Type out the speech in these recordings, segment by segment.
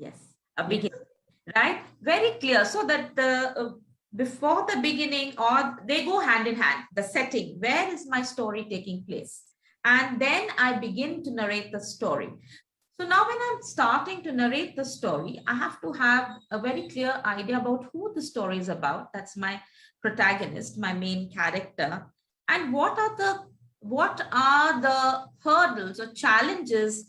Yes, a beginning, right? Very clear. So that before the beginning, or they go hand in hand, the setting, where is my story taking place? And then I begin to narrate the story. So now when I'm starting to narrate the story, I have to have a very clear idea about who the story is about. That's my protagonist, my main character. And what are the hurdles or challenges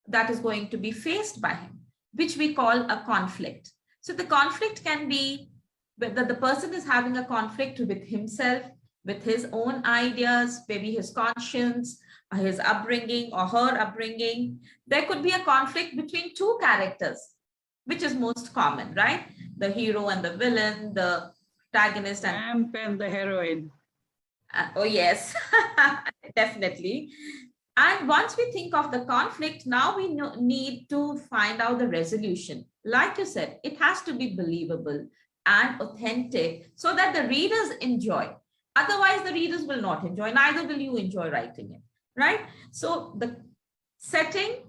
that is going to be faced by him, which we call a conflict. So the conflict can be whether the person is having a conflict with himself, with his own ideas, maybe his conscience, his upbringing or her upbringing. There could be a conflict between two characters, which is most common, right? The hero and the villain, the protagonist and the heroine. Oh, yes, definitely. And once we think of the conflict, now we need to find out the resolution. Like you said, it has to be believable and authentic so that the readers enjoy. Otherwise, the readers will not enjoy, neither will you enjoy writing it, right? So the setting,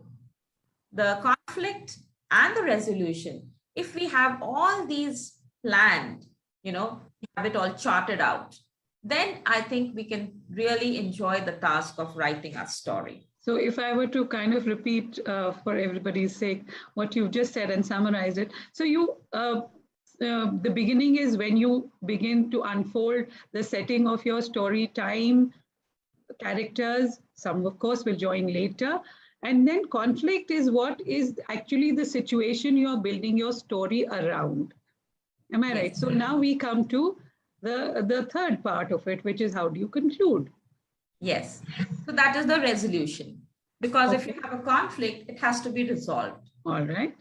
the conflict, and the resolution, if we have all these planned, have it all charted out, then I think we can really enjoy the task of writing a story. So if I were to kind of repeat for everybody's sake what you've just said and summarize it. So the beginning is when you begin to unfold the setting of your story, time, characters, some of course will join later. And then conflict is what is actually the situation you're building your story around. Am I right? So now we come to the third part of it, which is how do you conclude? Yes. So that is the resolution. Because if you have a conflict, it has to be resolved. All right.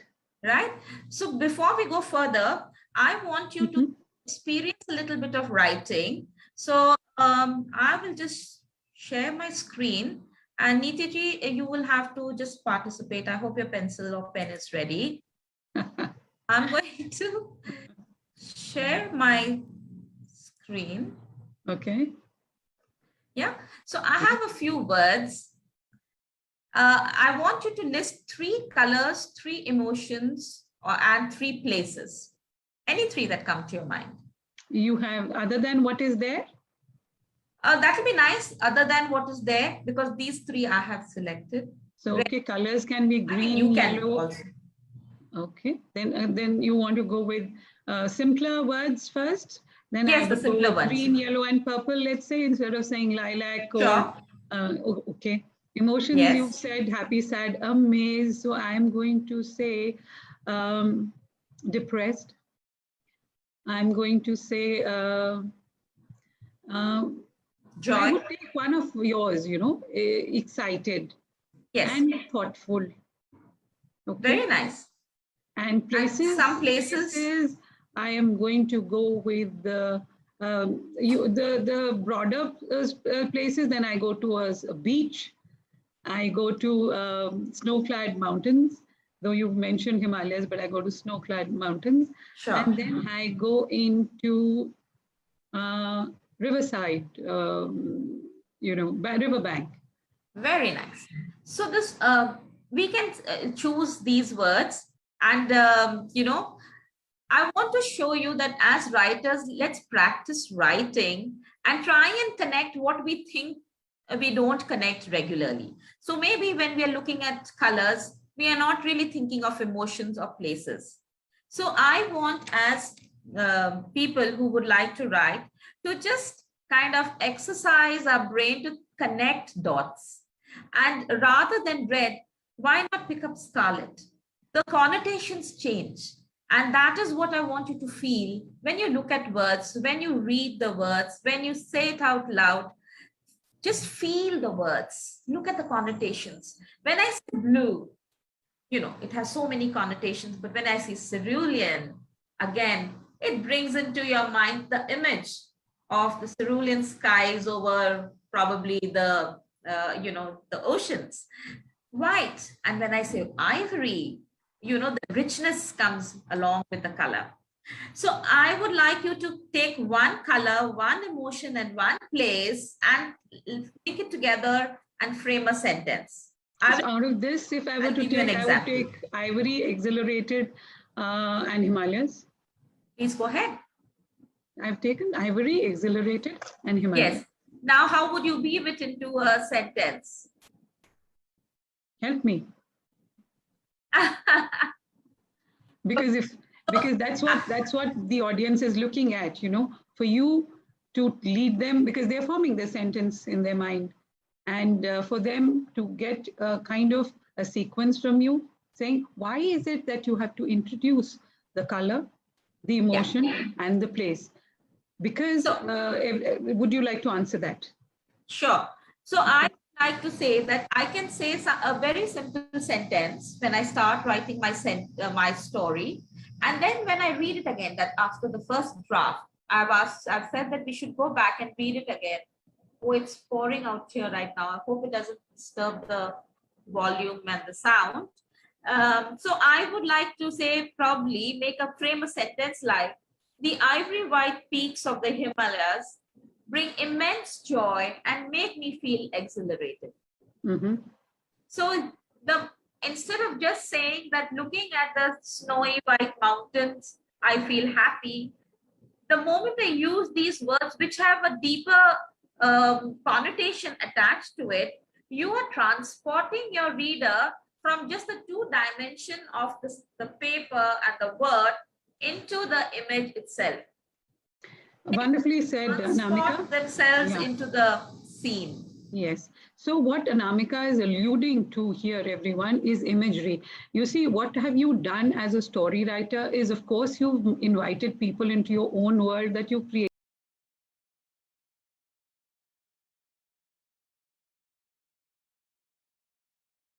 Right? So before we go further, I want you to experience a little bit of writing. So I will just share my screen. And Nitiji, you will have to just participate. I hope your pencil or pen is ready. I'm going to share my screen. Okay. Yeah. So I have a few words. I want you to list 3 colors, 3 emotions, and 3 places. Any 3 that come to your mind. You have other than what is there? That will be nice. Other than what is there, because these 3 I have selected. So okay, colors can be green, yellow. Also. Okay. Then you want to go with simpler words first. Then yes, the simpler ones. Green, yellow, and purple. Let's say instead of saying lilac or okay. Emotions, yes. You've said happy, sad, amazed. So I'm going to say depressed. I'm going to say joy. I would take one of yours, excited. Yes. And thoughtful. Okay. Very nice. And places. And some places. I am going to go with the broader places. Then I go to a beach. I go to snow-clad mountains, though you've mentioned Himalayas, but I go to snow-clad mountains. Sure. And then I go into riverside, riverbank. Very nice. So this, we can choose these words and, I want to show you that as writers, let's practice writing and try and connect what we think we don't connect regularly. So maybe when we are looking at colors, we are not really thinking of emotions or places. So I want, as people who would like to write, to just kind of exercise our brain to connect dots. And rather than red, why not pick up scarlet? The connotations change. And that is what I want you to feel when you look at words, when you read the words, when you say it out loud. Just feel the words. Look at the connotations. When I say blue, it has so many connotations. But when I see cerulean, again, it brings into your mind the image of the cerulean skies over probably the oceans. White. And when I say ivory, the richness comes along with the color. So I would like you to take one color, one emotion, and one place and take it together and frame a sentence. I So out of this, if I were I'll to give you an take, I would example. take Ivory, Exhilarated, and Himalayas. Please go ahead. I've taken Ivory, Exhilarated, and Himalayas. Yes. Now, how would you weave it into a sentence? Help me. Because that's what the audience is looking at, for you to lead them, because they're forming the sentence in their mind, and for them to get a kind of a sequence from you saying, why is it that you have to introduce the color, the emotion, and the place? Because would you like to answer that? Sure. So I like to say that I can say a very simple sentence when I start writing my story, and then when I read it again, that after the first draft, I've said that we should go back and read it again. Oh, it's pouring out here right now. I hope it doesn't disturb the volume and the sound. So I would like to say, probably frame a sentence like, the ivory white peaks of the Himalayas bring immense joy and make me feel exhilarated. Mm-hmm. So instead of just saying that looking at the snowy white mountains, I feel happy, the moment I use these words, which have a deeper connotation attached to it, you are transporting your reader from just the two dimension of the paper and the word into the image itself. Wonderfully said, Transport Anamika. themselves into the scene. Yes. So what Anamika is alluding to here, everyone, is imagery. You see, what have you done as a story writer is, of course, you've invited people into your own world that you've created.